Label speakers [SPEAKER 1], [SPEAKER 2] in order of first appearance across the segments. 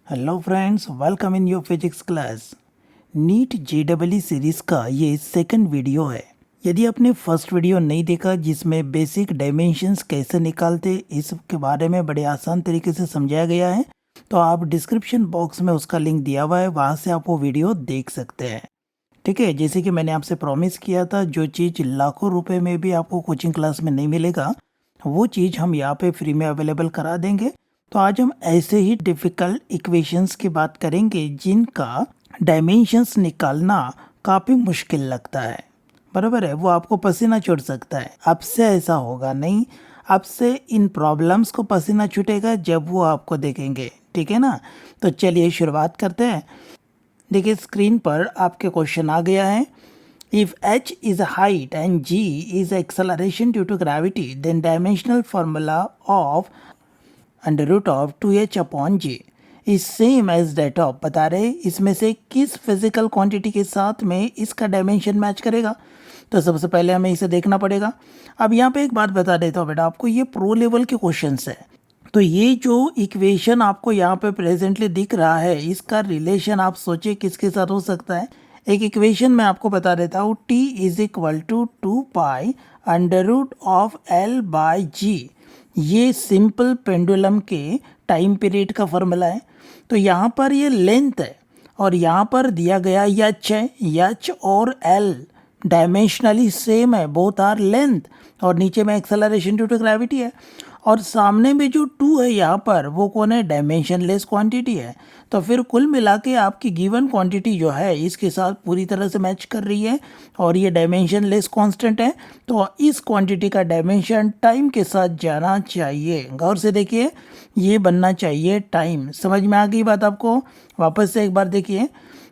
[SPEAKER 1] Hello friends, welcome in your physics class. NEET जेडबलई series का ये सेकंड वीडियो है। यदि आपने फर्स्ट वीडियो नहीं देखा जिसमें बेसिक डायमेंशंस कैसे निकालते इसके बारे में बड़े आसान तरीके से समझाया गया है, तो आप डिस्क्रिप्शन बॉक्स में उसका लिंक दिया हुआ है, वहाँ से आप वो वीडियो देख सकते हैं। ठीक है, जैसे कि मैंने आपसे प्रॉमिस किया था, जो चीज़ लाखों रुपए में भी आपको कोचिंग क्लास में नहीं मिलेगा, वो चीज़ हम यहाँ पे फ्री में अवेलेबल करा देंगे। तो आज हम ऐसे ही डिफ़िकल्ट इक्वेशंस की बात करेंगे जिनका डायमेंशंस निकालना काफ़ी मुश्किल लगता है। बराबर है, वो आपको पसीना छूट सकता है। आपसे ऐसा होगा नहीं, आपसे इन प्रॉब्लम्स को पसीना छूटेगा जब वो आपको देखेंगे। ठीक है ना? तो चलिए शुरुआत करते हैं। देखिए स्क्रीन पर आपके क्वेश्चन आ गया है। If h is a height and g is acceleration due to gravity, then dimensional formula of under root of 2h upon g is same as that of. बता रहे इसमें से किस फिजिकल क्वांटिटी के साथ में इसका डायमेंशन मैच करेगा। तो सबसे पहले हमें इसे देखना पड़ेगा। अब यहाँ पे एक बात बता देता हूँ बेटा, आपको ये प्रो लेवल के क्वेश्चंस है। तो ये जो इक्वेशन आपको यहाँ पे प्रेजेंटली दिख रहा है, इसका रिलेशन आप सोचिए किसके साथ हो सकता है। एक इक्वेशन मैं आपको बता देता हूँ, t is equal to 2 pi under root of L by g. ये सिंपल पेंडुलम के टाइम पीरियड का फॉर्मूला है। तो यहाँ पर ये लेंथ है और यहाँ पर दिया गया यच है। यच और एल डायमेंशनली सेम है, बोथ आर लेंथ, और नीचे में एक्सेलरेशन ड्यू टू ग्रेविटी है। और सामने में जो 2 है यहाँ पर, वो कौन है? डायमेंशनलेस क्वांटिटी है। तो फिर कुल मिला के आपकी गिवन क्वांटिटी जो है इसके साथ पूरी तरह से मैच कर रही है और ये डायमेंशनलेस कांस्टेंट है। तो इस क्वांटिटी का डायमेंशन टाइम के साथ जाना चाहिए। गौर से देखिए, ये बनना चाहिए टाइम। समझ में आ गई बात आपको? वापस से एक बार देखिए,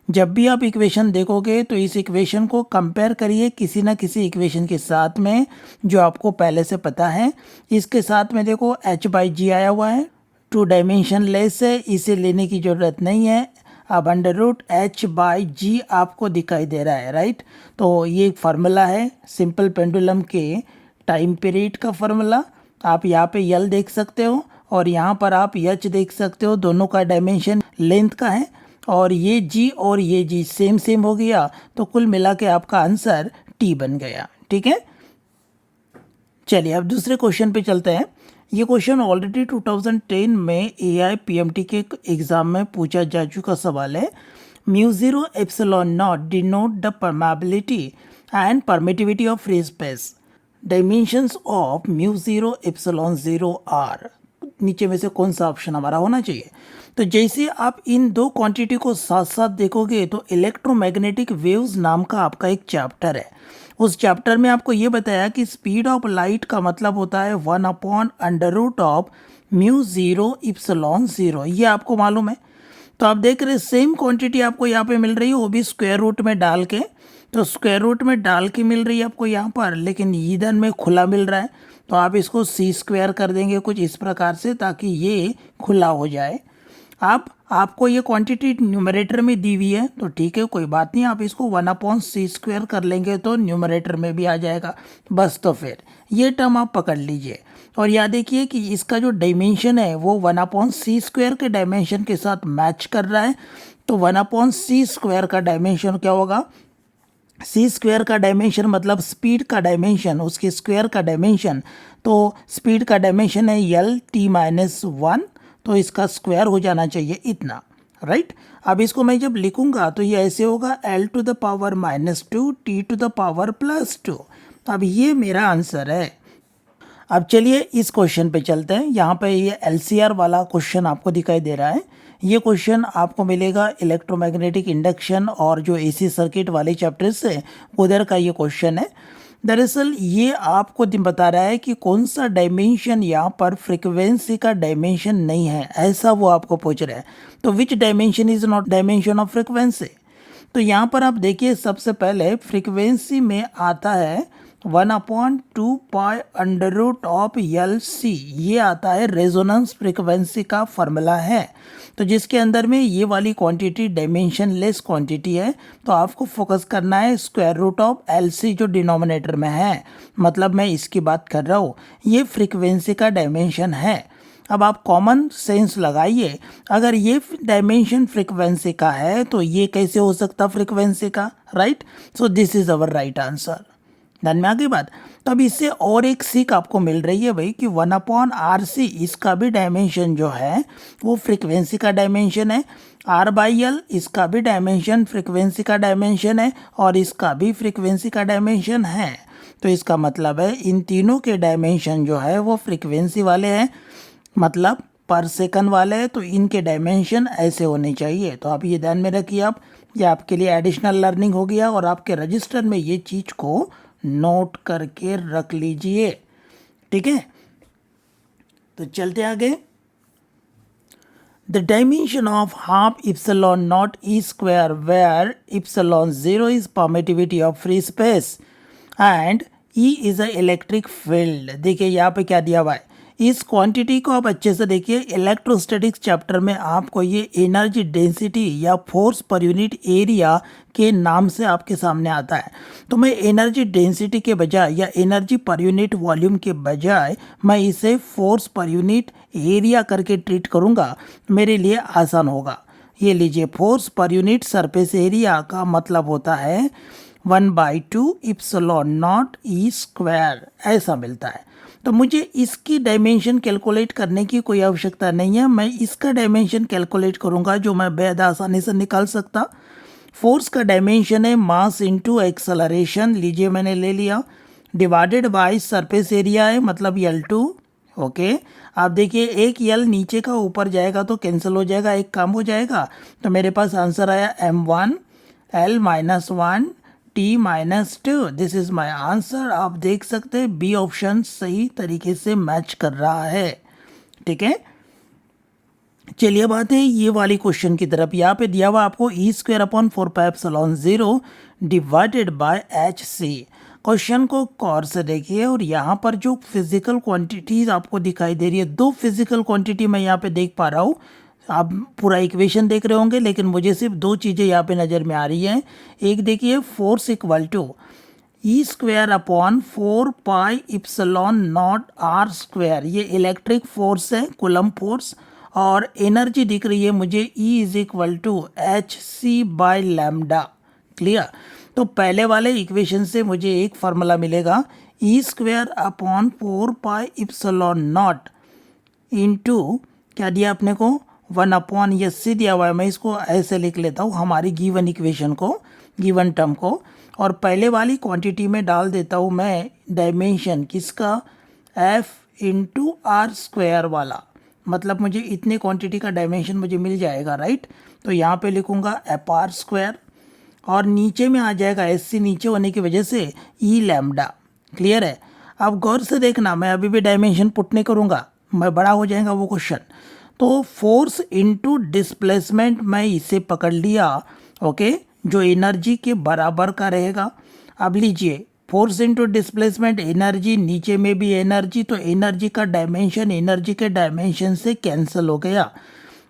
[SPEAKER 1] जब भी आप इक्वेशन देखोगे तो इस इक्वेशन को कंपेयर करिए किसी ना किसी इक्वेशन के साथ में जो आपको पहले से पता है। इसके साथ में देखो h बाई जी आया हुआ है, 2 डायमेंशन लेस है, इसे लेने की ज़रूरत नहीं है। अब अंडर रूट h बाई जी आपको दिखाई दे रहा है, राइट? तो ये फार्मूला है सिंपल पेंडुलम के टाइम पीरियड का फार्मूला। आप यहाँ पे यल देख सकते हो और यहाँ पर आप एच देख सकते हो, दोनों का डायमेंशन लेंथ का है। और ये जी और ये जी सेम सेम हो गया, तो कुल मिला के आपका आंसर टी बन गया। ठीक है, चलिए अब दूसरे क्वेश्चन पे चलते हैं। ये क्वेश्चन ऑलरेडी 2010 में एआई पीएमटी के एग्जाम में पूछा जा चुका सवाल है। Mu zero epsilon naught denote the permeability and permittivity of free space. Dimensions of mu zero epsilon zero are. नीचे में से कौन सा ऑप्शन हमारा होना चाहिए? तो जैसे आप इन दो क्वांटिटी को साथ साथ देखोगे तो इलेक्ट्रोमैग्नेटिक वेव्स नाम का आपका एक चैप्टर है। उस चैप्टर में आपको ये बताया कि स्पीड ऑफ लाइट का मतलब होता है 1 upon under root of mu zero epsilon zero. ये आपको मालूम है। तो आप देख रहे सेम क्वांटिटी आपको यहाँ पे मिल रही है, वो भी स्क्वायर रूट में डाल के। तो स्क्वायर रूट में डाल के मिल रही है आपको यहाँ पर, लेकिन ईंधन में खुला मिल रहा है। तो आप इसको सी स्क्वायर कर देंगे कुछ इस प्रकार से, ताकि ये खुला हो जाए। आपको ये क्वांटिटी न्यूमरेटर में दी हुई है, तो ठीक है, कोई बात नहीं, आप इसको 1 अपॉन सी स्क्वायर कर लेंगे तो न्यूमरेटर में भी आ जाएगा बस। तो फिर ये टर्म आप पकड़ लीजिए और याद देखिए कि इसका जो डायमेंशन है वो 1 अपॉन सी स्क्वायर के डायमेंशन के साथ मैच कर रहा है। तो 1 अपॉन सी स्क्वायर का डायमेंशन क्या होगा? सी स्क्वायर का डायमेंशन मतलब स्पीड का डायमेंशन, उसके स्क्वायर का डायमेंशन। तो स्पीड का डायमेंशन है यल टी माइनस 1, तो इसका स्क्वायर हो जाना चाहिए इतना, राइट? अब इसको मैं जब लिखूंगा तो ये ऐसे होगा L to the power minus 2 T to the power plus 2। अब ये मेरा आंसर है। अब चलिए इस क्वेश्चन पे चलते हैं। यहाँ पे ये एलसीआर वाला क्वेश्चन आपको दिखाई दे रहा है। ये क्वेश्चन आपको मिलेगा इलेक्ट्रोमैग्नेटिक इंडक्शन और जो एसी सर्किट वाले चैप्टर से, उधर का ये क्वेश्चन है। दरअसल ये आपको बता रहा है कि कौन सा डायमेंशन यहाँ पर फ्रीक्वेंसी का डायमेंशन नहीं है, ऐसा वो आपको पूछ रहा है। तो which dimension is not dimension of frequency? तो यहाँ पर आप देखिए, सबसे पहले फ्रीक्वेंसी में आता है 1 upon 2 pi under root of L C. ये आता है रेजोनेंस फ्रीक्वेंसी का फॉर्मूला है। तो जिसके अंदर में ये वाली क्वांटिटी डायमेंशन लेस क्वांटिटी है, तो आपको फोकस करना है square root of L C जो डिनोमिनेटर में है, मतलब मैं इसकी बात कर रहा हूँ। ये फ्रीक्वेंसी का डायमेंशन है। अब आप कॉमन सेंस लगाइए, अगर ये डायमेंशन फ्रीक्वेंसी का है तो ये कैसे हो सकता फ्रीक्वेंसी का, right? So this is our right answer. ध्यान में आ गई बात। तो अब इससे और एक सीख आपको मिल रही है भाई कि 1/RC इसका भी डायमेंशन जो है वो फ्रीक्वेंसी का डायमेंशन है, R/L इसका भी डायमेंशन फ्रीक्वेंसी का डायमेंशन है, और इसका भी फ्रीक्वेंसी का डायमेंशन है। तो इसका मतलब है इन तीनों के डायमेंशन जो है वो फ्रीक्वेंसी वाले हैं, मतलब पर सेकंड वाले हैं, तो इनके डायमेंशन ऐसे होने चाहिए। तो आप ये ध्यान में रखिए, आप ये आपके लिए एडिशनल लर्निंग हो गया, और आपके रजिस्टर में ये चीज़ को नोट करके रख लीजिए, ठीक है? तो चलते आगे। The dimension of half epsilon naught E square where epsilon 0 is permittivity of free space and E is a electric field. देखिए यहाँ पे क्या दिया हुआ है, इस क्वांटिटी को आप अच्छे से देखिए। इलेक्ट्रोस्टैटिक्स चैप्टर में आपको ये एनर्जी डेंसिटी या फोर्स पर यूनिट एरिया के नाम से आपके सामने आता है। तो मैं एनर्जी डेंसिटी के बजाय या एनर्जी पर यूनिट वॉल्यूम के बजाय मैं इसे फोर्स पर यूनिट एरिया करके ट्रीट करूँगा, मेरे लिए आसान होगा। ये लीजिए, force per unit surface area का मतलब होता है 1/2 इप्सिलॉन नॉट ई स्क्वायर, ऐसा मिलता है। तो मुझे इसकी डायमेंशन कैलकुलेट करने की कोई आवश्यकता नहीं है, मैं इसका डायमेंशन कैलकुलेट करूंगा जो मैं बेहद आसानी से निकाल सकता। फोर्स का डायमेंशन है मास इनटू एक्सेलरेशन, लीजिए मैंने ले लिया, डिवाइडेड बाय सरफेस एरिया है मतलब L2। ओके, आप देखिए एक L नीचे का ऊपर जाएगा तो कैंसिल हो जाएगा, एक काम हो जाएगा। तो मेरे पास आंसर आया M1 L-1 T-2। This is my answer. आप देख सकते हैं बी ऑप्शन सही तरीके से मैच कर रहा है, ठीक है? चलिए बात है ये वाली क्वेश्चन की तरफ। यहाँ पे दिया हुआ आपको E²/4πε0 divided by HC। Question को गौर से देखिए, और यहाँ पर जो फिजिकल क्वांटिटीज आपको दिखाई दे रही है, दो फिजिकल क्वांटिटी मैं यहाँ पे देख पा रहा हूँ। आप पूरा इक्वेशन देख रहे होंगे, लेकिन मुझे सिर्फ दो चीज़ें यहाँ पे नज़र में आ रही हैं। एक देखिए, फोर्स इक्वल टू E²/4πε0r², ये इलेक्ट्रिक फोर्स है, कूलम्ब फोर्स। और एनर्जी दिख रही है मुझे E = hc/λ। क्लियर? तो पहले वाले इक्वेशन से मुझे एक फार्मूला मिलेगा, E²/4πε0 इंटू क्या दिया अपने को 1/SC दिया हुआ है। मैं इसको ऐसे लिख लेता हूँ हमारी गिवन इक्वेशन को, गिवन टर्म को, और पहले वाली क्वांटिटी में डाल देता हूँ मैं डायमेंशन किसका, F/r² वाला, मतलब मुझे इतने क्वांटिटी का डायमेंशन मुझे मिल जाएगा, राइट? तो यहाँ पे लिखूँगा FR², और नीचे में आ जाएगा SC, नीचे होने की वजह से E λ। क्लियर है? अब गौर से देखना, मैं अभी भी डायमेंशन पुट नहीं करूँगा, मैं बड़ा हो जाएगा वो क्वेश्चन। तो फोर्स इनटू डिस्प्लेसमेंट मैं इसे पकड़ लिया, ओके, जो एनर्जी के बराबर का रहेगा। अब लीजिए, फोर्स इनटू डिस्प्लेसमेंट एनर्जी, नीचे में भी एनर्जी, तो एनर्जी का डायमेंशन एनर्जी के डायमेंशन से कैंसिल हो गया।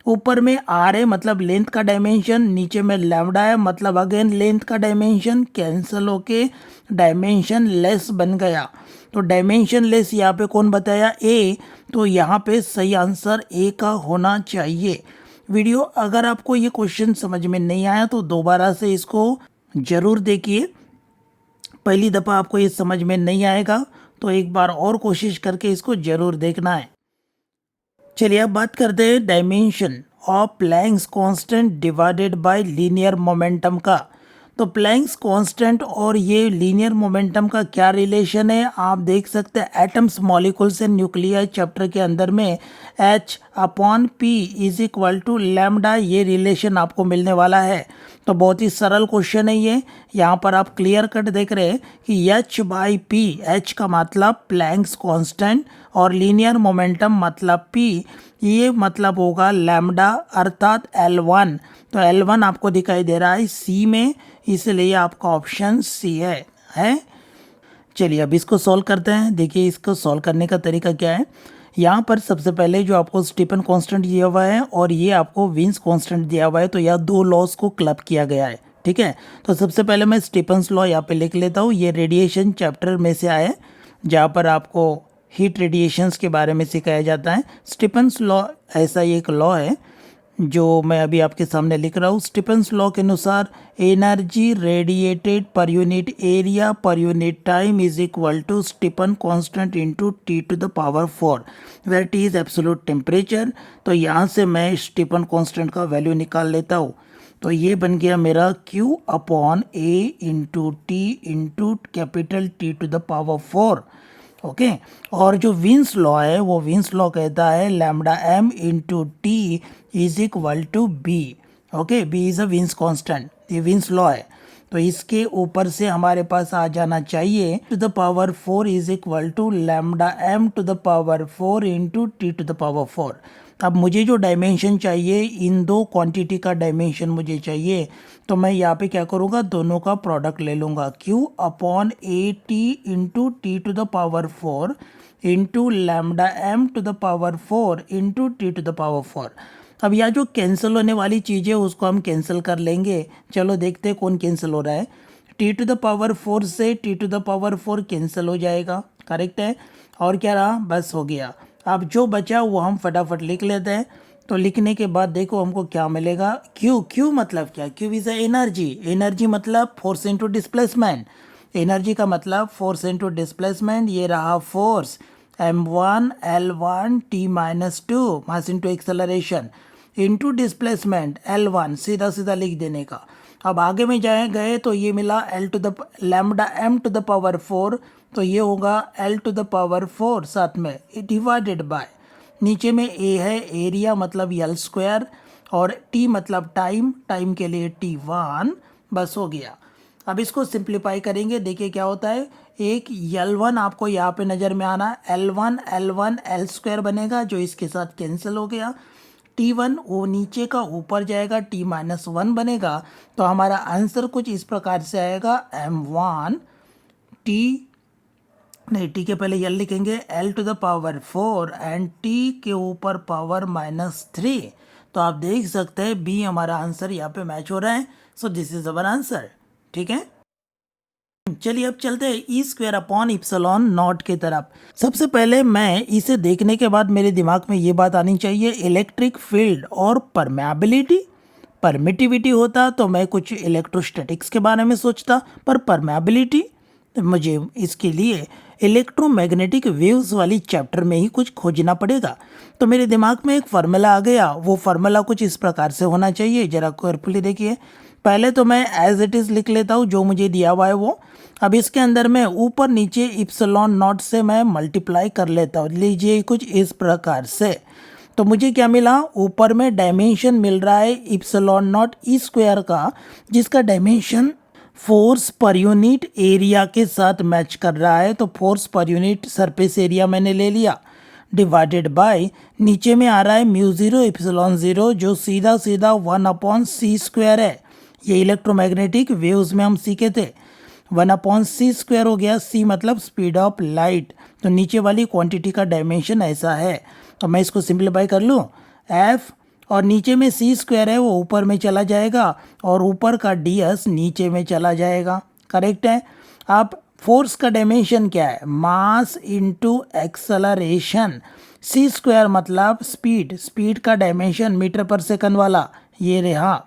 [SPEAKER 1] ऊपर में आर है मतलब लेंथ का डायमेंशन, नीचे में लैम्डा है मतलब अगेन लेंथ का डायमेंशन, कैंसिल होके डायमेंशन लेस बन गया। तो डायमेंशन लेस यहाँ पे कौन बताया, ए। तो यहाँ पे सही आंसर ए का होना चाहिए। वीडियो अगर आपको ये क्वेश्चन समझ में नहीं आया तो दोबारा से इसको जरूर देखिए। पहली दफ़ा आपको ये समझ में नहीं आएगा तो एक बार और कोशिश करके इसको जरूर देखना है। चलिए अब बात करते हैं dimension of Planck's constant divided by linear momentum का। तो प्लैंक्स कांस्टेंट और ये लीनियर मोमेंटम का क्या रिलेशन है, आप देख सकते हैं atoms molecules and nuclei chapter के अंदर में H/P = लैम्डा, ये रिलेशन आपको मिलने वाला है। तो बहुत ही सरल क्वेश्चन है ये। यहाँ पर आप क्लियर कट देख रहे हैं कि H/P, H का मतलब प्लैंक्स कांस्टेंट और लीनियर मोमेंटम मतलब P, ये मतलब होगा लैम्डा अर्थात L1। तो L1 आपको दिखाई दे रहा है C में, इसलिए आपका ऑप्शन C है। चलिए अब इसको सॉल्व करते हैं। देखिए इसको सॉल्व करने का तरीका क्या है। यहाँ पर सबसे पहले जो आपको स्टीफन कांस्टेंट दिया हुआ है और ये आपको विंस कांस्टेंट दिया हुआ है, तो यह दो लॉस को क्लब किया गया है, ठीक है। तो सबसे पहले मैं स्टीफन्स लॉ यहाँ पे लिख लेता हूँ। ये रेडिएशन चैप्टर में से आए, जहाँ पर आपको हीट रेडिएशंस के बारे में सिखाया जाता है। स्टीफन्स लॉ ऐसा ही एक लॉ है जो मैं अभी आपके सामने लिख रहा हूँ। स्टीफन्स लॉ के अनुसार energy radiated per unit area per unit time is equal to Stefan constant into T to the power 4 where T is absolute temperature. तो यहाँ से मैं स्टीफन कांस्टेंट का वैल्यू निकाल लेता हूँ। तो ये बन गया मेरा Q upon A into T into capital T to the power 4। Okay और जो विंस लॉ है वो विंस लॉ कहता है lambda m into T is equal to B. Okay B is a Wien's constant, ये विंस लॉ है। तो इसके ऊपर से हमारे पास आ जाना चाहिए to the power 4 is equal to lambda m to the power 4 into T to the power 4। अब मुझे जो डायमेंशन चाहिए, इन दो क्वांटिटी का डायमेंशन मुझे चाहिए, तो मैं यहाँ पे क्या करूँगा, दोनों का प्रोडक्ट ले लूँगा। Q upon A T into T to the power 4 into lambda m to the power 4 into T to the power 4। अब यहाँ जो कैंसिल होने वाली चीज़ है उसको हम कैंसिल कर लेंगे। चलो देखते हैं कौन कैंसिल हो रहा है। टी टू द पावर 4 से T to the power 4 cancel हो जाएगा, करेक्ट है। और क्या रहा, बस हो गया। अब जो बचा वो हम फटाफट लिख लेते हैं। तो लिखने के बाद देखो हमको क्या मिलेगा। Q मतलब क्या, Q इज एनर्जी। एनर्जी मतलब फोर्स इनटू डिस्प्लेसमेंट। एनर्जी का मतलब फोर्स इनटू डिस्प्लेसमेंट। ये रहा force m1 l1 t-2 mass into acceleration into displacement l1, सीधा सीधा लिख देने का। अब आगे में गए तो ये मिला l to the lambda m to the power 4, तो ये होगा l टू द पावर 4 साथ में डिवाइडेड बाय, नीचे में a है एरिया मतलब l स्क्वायर और t मतलब टाइम, टाइम के लिए t1, बस हो गया। अब इसको सिंप्लीफाई करेंगे, देखिए क्या होता है। एक L1 आपको यहाँ पे नज़र में आना, L1 L स्क्वायर बनेगा जो इसके साथ कैंसिल हो गया। T1 वो नीचे का ऊपर जाएगा, T-1 बनेगा। तो हमारा आंसर कुछ इस प्रकार से आएगा M1 T नहीं, T के पहले L लिखेंगे L to the power 4 and T के ऊपर पावर -3। तो आप देख सकते हैं B हमारा आंसर यहाँ पे मैच हो रहा है। So this is our answer, ठीक है। चलिए अब चलते हैं E square upon epsilon not की तरफ। सबसे पहले मैं इसे देखने के बाद मेरे दिमाग में ये बात आनी चाहिए, इलेक्ट्रिक फील्ड और परमेबिलिटी। परमिटिविटी होता तो मैं कुछ इलेक्ट्रोस्टैटिक्स के बारे में सोचता, पर परमेबिलिटी तो मुझे इसके लिए इलेक्ट्रोमैग्नेटिक वेव्स वाली चैप्टर में ही कुछ खोजना पड़ेगा। तो मेरे दिमाग में एक फार्मूला आ गया, वो फार्मूला कुछ इस प्रकार से होना चाहिए, जरा केयरफुली देखिए। पहले तो मैं एज इट इज़ लिख लेता हूँ जो मुझे दिया हुआ है वो। अब इसके अंदर मैं ऊपर नीचे इप्सिलॉन नॉट से मैं मल्टीप्लाई कर लेता हूँ, लीजिए कुछ इस प्रकार से। तो मुझे क्या मिला, यूपर में डायमेंशन मिल रहा है इप्सिलॉन नॉट ई स्क्वायर का, जिसका डायमेंशन फोर्स पर यूनिट एरिया के साथ मैच कर रहा है। तो force per unit surface area मैंने ले लिया, डिवाइडेड बाय नीचे में आ रहा है μ0 इप्सिलॉन 0 जो सीधा सीधा 1/c स्क्वायर है। ये इलेक्ट्रोमैग्नेटिक वेव्स में हम सीखे थे। 1/c स्क्वायर हो गया, c मतलब स्पीड ऑफ लाइट। तो नीचे वाली क्वांटिटी का डायमेंशन ऐसा है। तो मैं इसको सिंप्लीफाई कर लूँ, f और नीचे में c स्क्वायर है वो ऊपर में चला जाएगा और ऊपर का ds नीचे में चला जाएगा, करेक्ट है। अब फोर्स का डायमेंशन क्या है, mass into acceleration. c square मतलब स्पीड, स्पीड का डायमेंशन मीटर पर सेकंड वाला ये रहा,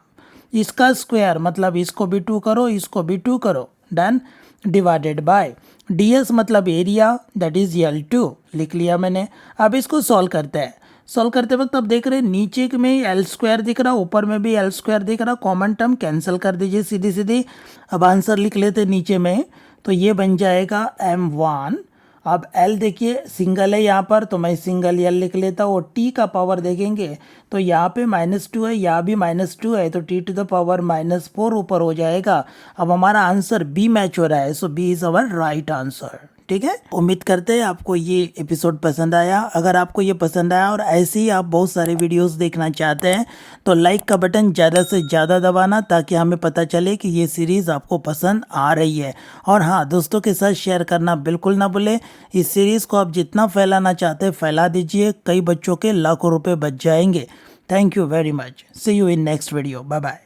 [SPEAKER 1] इसका स्क्वायर मतलब इसको भी 2 करो, इसको भी 2 करो, डन, डिवाइडेड बाय ds मतलब एरिया, दैट इज L2 लिख लिया मैंने। अब इसको सॉल्व करते हैं। सॉल्व करते वक्त अब देख रहे हैं नीचे में L स्क्वायर दिख रहा, ऊपर में भी L स्क्वायर दिख रहा, कॉमन टर्म कैंसिल कर दीजिए सीधी सीधी। अब आंसर लिख लेते नीचे में, तो ये बन जाएगा M1। अब L देखिए सिंगल है यहाँ पर, तो मैं सिंगल L लिख लेता हूँ। और T का पावर देखेंगे तो यहाँ पे -2 है, यहाँ भी -2 है, तो T टू द पावर -4 ऊपर हो जाएगा। अब हमारा आंसर B मैच हो रहा है, सो B is our right answer, ठीक है। उम्मीद करते हैं आपको ये एपिसोड पसंद आया। अगर आपको ये पसंद आया और ऐसे ही आप बहुत सारे वीडियोस देखना चाहते हैं तो लाइक का बटन ज़्यादा से ज़्यादा दबाना, ताकि हमें पता चले कि ये सीरीज़ आपको पसंद आ रही है। और हाँ, दोस्तों के साथ शेयर करना बिल्कुल ना भूलें। इस सीरीज़ को आप जितना फैलाना चाहते हैं फैला दीजिए, कई बच्चों के लाखों रुपये बच जाएंगे। Thank you very much, see you in next video, bye bye.